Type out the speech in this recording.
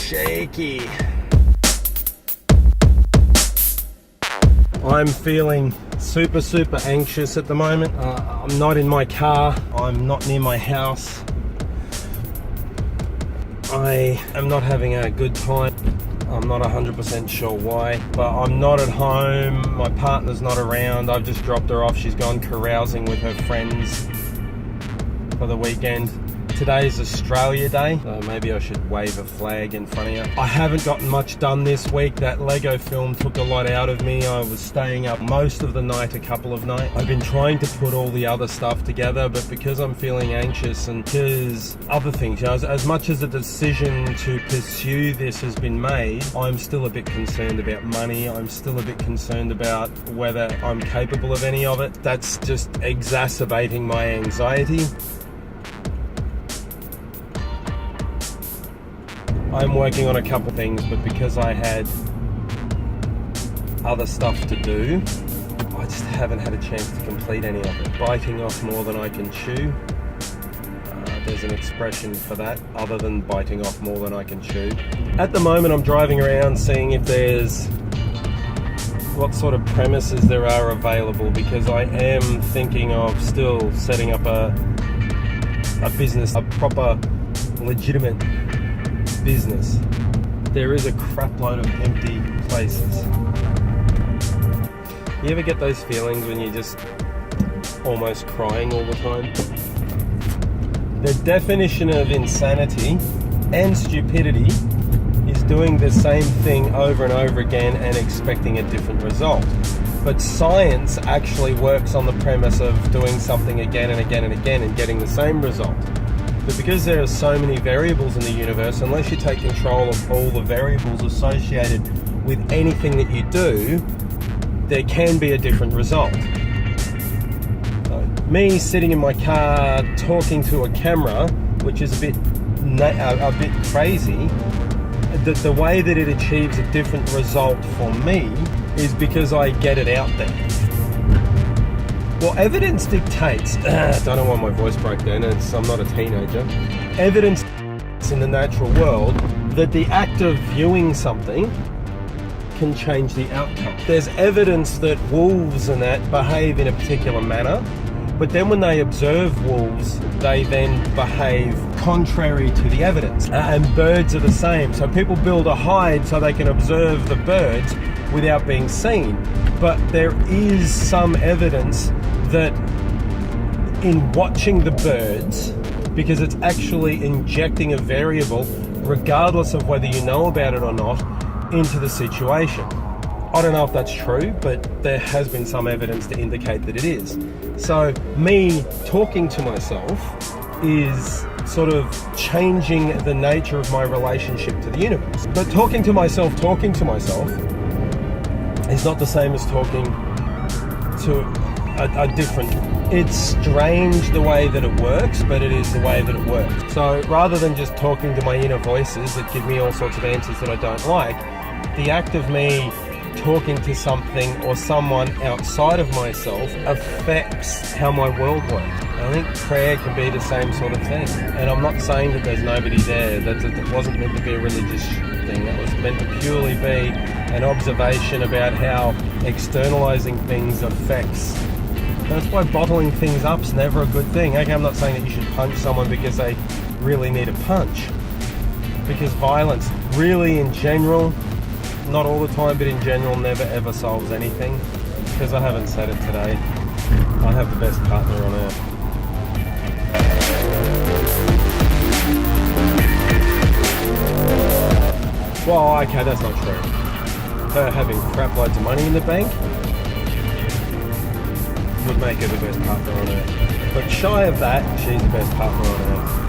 shaky. I'm feeling super anxious at the moment. I'm not in my car. I'm not near my house. I am not having a good time. I'm not 100% sure why, but I'm not at home. My partner's not around. I've just dropped her off. She's gone carousing with her friends for the weekend. Today's Australia Day, so maybe I should wave a flag in front of you. I haven't gotten much done this week. That Lego film took a lot out of me. I was staying up most of the night, a couple of nights. I've been trying to put all the other stuff together, but because I'm feeling anxious and because other things, you know, as much as the decision to pursue this has been made, I'm still a bit concerned about money. I'm still a bit concerned about whether I'm capable of any of it. That's just exacerbating my anxiety. I'm working on a couple things, but because I had other stuff to do, I just haven't had a chance to complete any of it. Biting off more than I can chew. There's an expression for that, other than biting off more than I can chew. At the moment, I'm driving around seeing if there's what sort of premises there are available, because I am thinking of still setting up a business, a proper, legitimate business. There is a crap load of empty places. You ever get those feelings when you're just almost crying all the time? The definition of insanity and stupidity is doing the same thing over and over again and expecting a different result. But science actually works on the premise of doing something again and again and again and getting the same result. But because there are so many variables in the universe, unless you take control of all the variables associated with anything that you do, there can be a different result. Me sitting in my car talking to a camera, which is a bit crazy, the way that it achieves a different result for me is because I get it out there. Well, evidence dictates, I don't know why my voice broke then, I'm not a teenager. Evidence in the natural world that the act of viewing something can change the outcome. There's evidence that wolves and that behave in a particular manner, but then when they observe wolves, they then behave contrary to the evidence. And birds are the same. So people build a hide so they can observe the birds without being seen. But there is some evidence that in watching the birds, because it's actually injecting a variable, regardless of whether you know about it or not, into the situation. I don't know if that's true, but there has been some evidence to indicate that it is. So me talking to myself is sort of changing the nature of my relationship to the universe. But talking to myself is not the same as talking to a different. It's strange the way that it works, but it is the way that it works. So rather than just talking to my inner voices that give me all sorts of answers that I don't like, the act of me talking to something or someone outside of myself affects how my world works. I think prayer can be the same sort of thing. And I'm not saying that there's nobody there. That wasn't meant to be a religious thing. That was meant to purely be an observation about how externalizing things affects. That's why bottling things up is never a good thing. Okay, I'm not saying that you should punch someone because they really need a punch. Because violence, really in general, not all the time, but in general, never ever solves anything. Because I haven't said it today, I have the best partner on earth. Well, okay, that's not true. Her having crap loads of money in the bank would make her the best partner on earth. But shy of that, she's the best partner on earth.